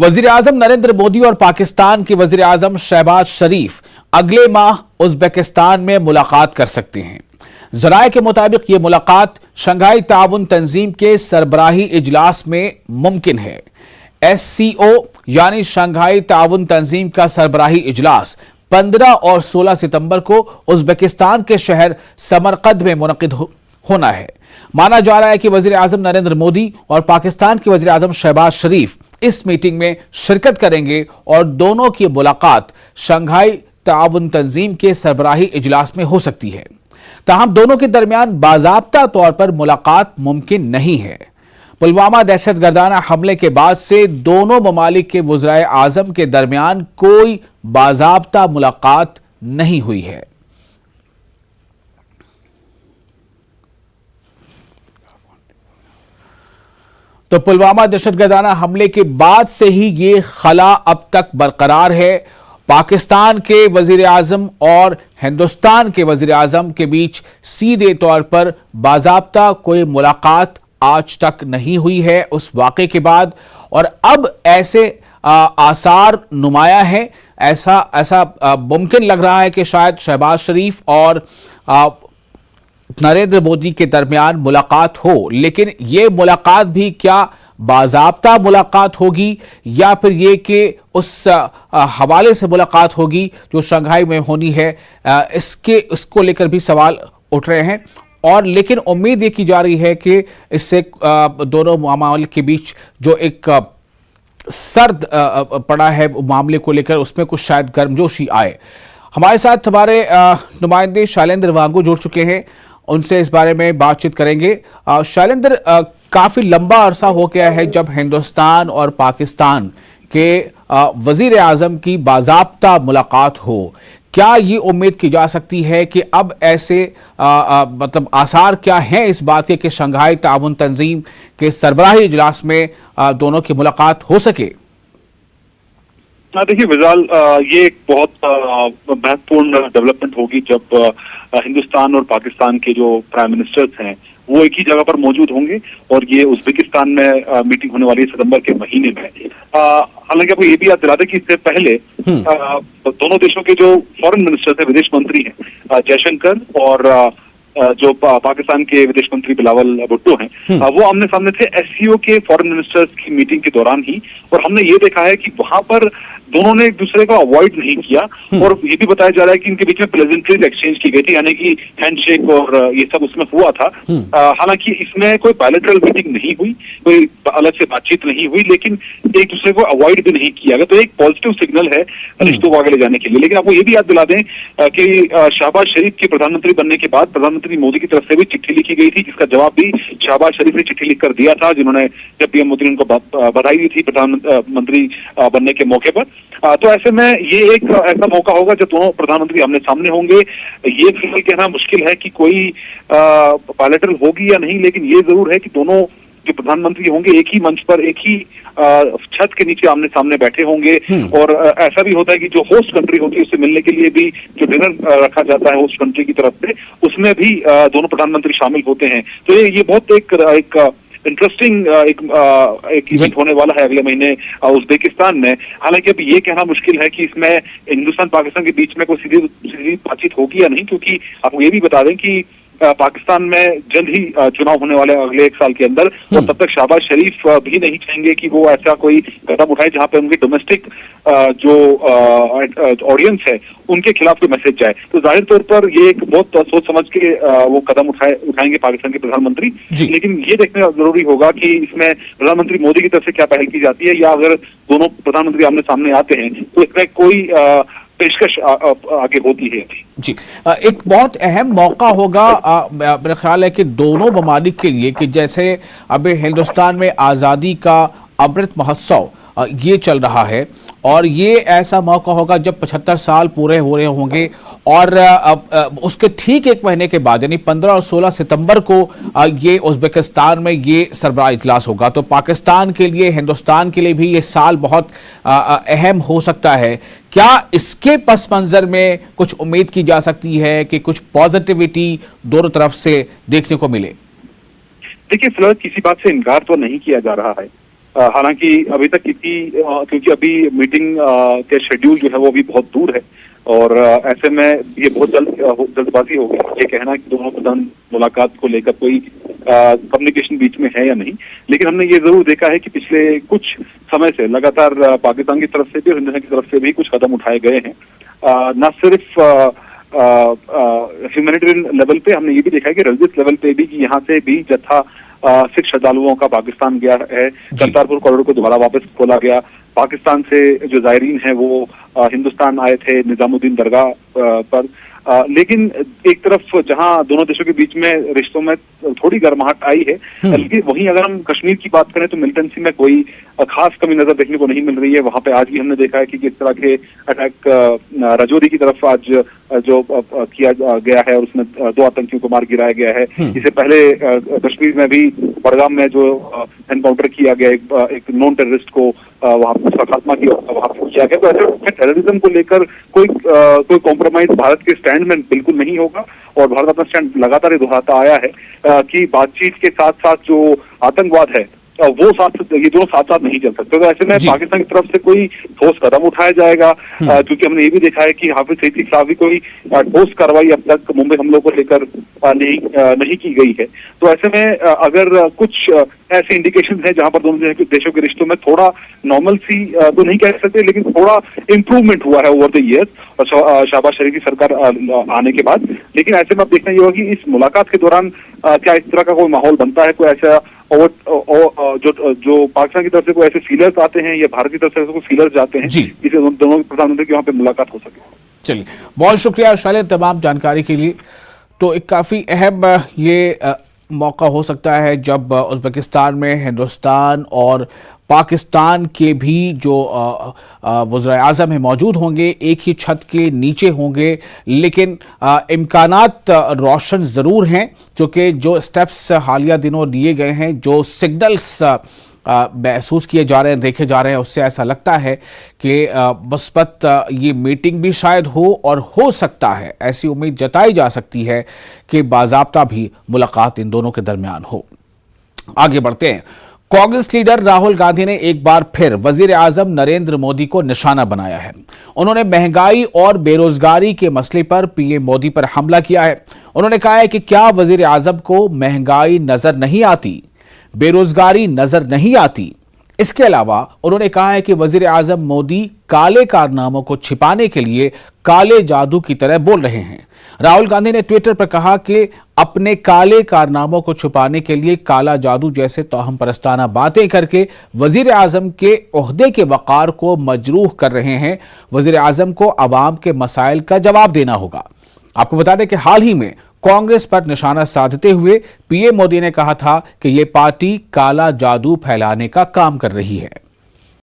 वजीर आजम नरेंद्र मोदी और पाकिस्तान के वजीर आजम शहबाज शरीफ अगले माह उज्बेकिस्तान में मुलाकात कर सकते हैं। जराये के मुताबिक ये मुलाकात शंघाई ताउन तंजीम के सरबराही इजलास में मुमकिन है। SCO यानी शंघाई ताउन तंजीम का सरबराही इजलास 15 और 16 सितंबर को उज्बेकिस्तान के शहर समरकंद में मुनक्किद होना है। माना जा रहा है कि वजीर आजम नरेंद्र मोदी और पाकिस्तान के वजीर आजम शहबाज शरीफ इस मीटिंग में शिरकत करेंगे और दोनों की मुलाकात शंघाई ताउन तंजीम के सरबराही इजलास में हो सकती है। ताहम दोनों के दरमियान बाज़ाब्ता तौर पर मुलाकात मुमकिन नहीं है। पुलवामा दहशतगर्दाना हमले के बाद से दोनों ममालिक के वज़राए आज़म के दरमियान कोई बाज़ाब्ता मुलाकात नहीं हुई है। तो पुलवामा दहशतगर्दाना हमले के बाद से ही ये खला अब तक बरकरार है। पाकिस्तान के वजीर आजम और हिंदुस्तान के वजीर आजम के बीच सीधे तौर पर बाज़ाब्ता कोई मुलाकात आज तक नहीं हुई है उस वाक़े के बाद, और अब ऐसे आसार नुमाया है, ऐसा मुमकिन लग रहा है कि शायद शहबाज शरीफ और नरेंद्र मोदी के दरमियान मुलाकात हो। लेकिन ये मुलाकात भी क्या बाज़ाब्ता मुलाकात होगी या फिर ये कि उस हवाले से मुलाकात होगी जो शंघाई में होनी है, इसको लेकर भी सवाल उठ रहे हैं। और लेकिन उम्मीद ये की जा रही है कि इससे दोनों मामले के बीच जो एक सर्द पड़ा है मामले को लेकर, उसमें कुछ शायद गर्मजोशी आए। हमारे साथ हमारे नुमाइंदे शैलेंद्र वांगू जुड़ चुके हैं, उनसे इस बारे में बातचीत करेंगे। शैलेंद्र, काफ़ी लंबा अरसा हो गया है जब हिंदुस्तान और पाकिस्तान के वजीर आज़म की बाज़ाब्ता मुलाकात हो। क्या ये उम्मीद की जा सकती है कि अब ऐसे मतलब आसार क्या हैं इस बात के कि शंघाई ताउन तंजीम के सरबराही इजलास में दोनों की मुलाकात हो सके? देखिए विजाल, ये एक बहुत महत्वपूर्ण डेवलपमेंट होगी जब हिंदुस्तान और पाकिस्तान के जो प्राइम मिनिस्टर्स हैं वो एक ही जगह पर मौजूद होंगे और ये उज्बेकिस्तान में मीटिंग होने वाली है सितंबर के महीने में। हालांकि आपको ये भी याद दिला दें कि इससे पहले दोनों देशों के जो फॉरेन मिनिस्टर थे, विदेश मंत्री हैं जयशंकर और जो पाकिस्तान के विदेश मंत्री बिलावल भुट्टो हैं, वो आमने सामने थे SCO के फॉरेन मिनिस्टर्स की मीटिंग के दौरान ही। और हमने ये देखा है कि वहां पर दोनों ने एक दूसरे को अवॉइड नहीं किया और ये भी बताया जा रहा है कि इनके बीच में प्लेजेंट्रीज एक्सचेंज की गई थी, यानी कि हैंडशेक और ये सब उसमें हुआ था। हालांकि इसमें कोई बायलैटरल मीटिंग नहीं हुई, कोई अलग से बातचीत नहीं हुई, लेकिन एक दूसरे को अवॉइड भी नहीं किया गया। तो एक पॉजिटिव सिग्नल है रिश्तों को आगे ले जाने के लिए। लेकिन आपको ये भी याद दिला दें कि शहबाज शरीफ के प्रधानमंत्री बनने के बाद प्रधानमंत्री मोदी की तरफ से भी चिट्ठी लिखी गई थी, जिसका जवाब भी शहबाज शरीफ ने चिट्ठी लिखकर दिया था, जिन्होंने जब PM मोदी ने उनको बधाई दी थी प्रधानमंत्री बनने के मौके पर। तो ऐसे में ये एक ऐसा मौका होगा जब दोनों प्रधानमंत्री आमने सामने होंगे। ये फिलहाल कहना मुश्किल है कि कोई बायलैटरल होगी या नहीं, लेकिन ये जरूर है कि दोनों जो प्रधानमंत्री होंगे एक ही मंच पर, एक ही छत के नीचे आमने सामने बैठे होंगे। और ऐसा भी होता है कि जो होस्ट कंट्री होती है उससे मिलने के लिए भी जो डिनर रखा जाता है होस्ट कंट्री की तरफ से, उसमें भी दोनों प्रधानमंत्री शामिल होते हैं। तो ये बहुत एक इंटरेस्टिंग एक इवेंट होने वाला है अगले महीने उज्बेकिस्तान में। हालांकि अब ये कहना मुश्किल है कि इसमें हिंदुस्तान पाकिस्तान के बीच में कोई सीधी बातचीत होगी या नहीं, क्योंकि आपको ये भी बता दें कि पाकिस्तान में जल्द ही चुनाव होने वाले अगले 1 साल के अंदर, और तब तक शहबाज शरीफ भी नहीं चाहेंगे कि वो ऐसा कोई कदम उठाए जहां पे उनके डोमेस्टिक जो ऑडियंस है उनके खिलाफ कोई मैसेज जाए। तो जाहिर तौर पर ये एक बहुत सोच समझ के वो कदम उठाएंगे पाकिस्तान के प्रधानमंत्री। लेकिन ये देखना जरूरी होगा कि इसमें प्रधानमंत्री मोदी की तरफ से क्या पहल की जाती है, या अगर दोनों प्रधानमंत्री आमने सामने आते हैं तो इसमें कोई पेशकश आगे होती है। जी, एक बहुत अहम मौका होगा मेरा ख्याल है कि दोनों ममालिक के लिए, कि जैसे अभी हिंदुस्तान में आज़ादी का अमृत महोत्सव ये चल रहा है और ये ऐसा मौका होगा जब 75 साल पूरे हो रहे होंगे और उसके ठीक 1 महीने के बाद यानी 15 और 16 सितंबर को ये उज्बेकिस्तान में ये सरबराह इजलास होगा। तो पाकिस्तान के लिए, हिंदुस्तान के लिए भी ये साल बहुत अहम हो सकता है। क्या इसके पस मंजर में कुछ उम्मीद की जा सकती है कि कुछ पॉजिटिविटी दोनों तरफ से देखने को मिले? देखिए, फिलहाल किसी बात से इनकार तो नहीं किया जा रहा है हालांकि अभी तक क्योंकि अभी मीटिंग के शेड्यूल जो है वो अभी बहुत दूर है और ऐसे में ये बहुत जल्दबाजी होगी ये कहना कि दोनों प्रधान मुलाकात को लेकर कोई कम्युनिकेशन बीच में है या नहीं। लेकिन हमने ये जरूर देखा है कि पिछले कुछ समय से लगातार पाकिस्तान की तरफ से भी और हिंदुस्तान की तरफ से भी कुछ कदम उठाए गए हैं। न सिर्फ ह्यूमैनिटेरियन लेवल पे, हमने ये भी देखा है कि रिलीजियस लेवल पे भी कि यहाँ से भी जत्था सिख श्रद्धालुओं का पाकिस्तान गया है। करतारपुर कॉरिडोर को दोबारा वापस खोला गया। पाकिस्तान से जो जायरीन हैं वो हिंदुस्तान आए थे निजामुद्दीन दरगाह पर। लेकिन एक तरफ जहां दोनों देशों के बीच में रिश्तों में थोड़ी गर्माहट आई है, लेकिन वहीं अगर हम कश्मीर की बात करें तो मिलिटेंसी में कोई खास कमी नजर देखने को नहीं मिल रही है। वहां पे आज भी हमने देखा है कि किस तरह के अटैक राजौरी की तरफ आज जो किया गया है और उसमें 2 आतंकियों को मार गिराया गया है। इससे पहले कश्मीर में भी बड़गाम में जो एनकाउंटर किया गया एक नॉन टेररिस्ट को वहां उसका खात्मा वहां किया गया। तो ऐसे टेररिज्म को लेकर कोई कॉम्प्रोमाइज भारत के स्टैंड में बिल्कुल नहीं होगा और भारत अपना स्टैंड लगातार दोहराता आया है कि बातचीत के साथ साथ जो आतंकवाद है वो ये दोनों साथ साथ नहीं चल सकते। तो ऐसे में पाकिस्तान की तरफ से कोई ठोस कदम उठाया जाएगा क्योंकि हमने ये भी देखा है कि हाफिज सईद के खिलाफ भी कोई ठोस कार्रवाई अब तक मुंबई हमलों को लेकर नहीं की गई है। तो ऐसे में अगर कुछ ऐसे इंडिकेशन है जहां पर दोनों देशों के रिश्तों में थोड़ा नॉर्मल सी तो नहीं कह सकते लेकिन थोड़ा इम्प्रूवमेंट हुआ है ओवर द ईयर्स और शहबाज शरीफ की सरकार आने के बाद। लेकिन ऐसे में अब देखना ये होगा कि इस मुलाकात के दौरान क्या इस तरह का कोई माहौल बनता है, कोई ऐसा जो पाकिस्तान की तरफ से कोई ऐसे फीलर्स आते हैं या भारत की तरफ से कोई फीलर्स जाते हैं जिससे दोनों प्रधानमंत्री की वहां पे मुलाकात हो सके। चलिए, बहुत शुक्रिया शालिद तमाम जानकारी के लिए। तो एक काफ़ी अहम ये मौका हो सकता है जब उज़्बेकिस्तान में हिंदुस्तान और पाकिस्तान के भी जो वज़ीर आज़म हैं मौजूद होंगे, एक ही छत के नीचे होंगे, लेकिन इम्कानात रोशन ज़रूर हैं क्योंकि जो स्टेप्स हालिया दिनों लिए गए हैं, जो सिग्नल्स महसूस किए जा रहे हैं, देखे जा रहे हैं, उससे ऐसा लगता है कि मुस्बत ये मीटिंग भी शायद हो और हो सकता है, ऐसी उम्मीद जताई जा सकती है कि बाज़ाब्ता भी मुलाकात इन दोनों के दरमियान हो। आगे बढ़ते हैं। कांग्रेस लीडर राहुल गांधी ने एक बार फिर वजीर आजम नरेंद्र मोदी को निशाना बनाया है। उन्होंने महंगाई और बेरोजगारी के मसले पर पीएम मोदी पर हमला किया है। उन्होंने कहा है कि क्या वजीर आजम को महंगाई नजर नहीं आती, बेरोजगारी नजर नहीं आती। इसके अलावा उन्होंने कहा है कि वजीर आजम मोदी काले कारनामों को छिपाने के लिए काले जादू की तरह बोल रहे हैं। राहुल गांधी ने ट्विटर पर कहा कि अपने काले कारनामों को छुपाने के लिए काला जादू जैसे तोहम परस्ताना बातें करके वजीर आजम के ओहदे के वकार को मजरूह कर रहे हैं। वजीर आजम को अवाम के मसाइल का जवाब देना होगा। आपको बता दें कि हाल ही में कांग्रेस पर निशाना साधते हुए पीएम मोदी ने कहा था कि यह पार्टी काला जादू फैलाने का काम कर रही है।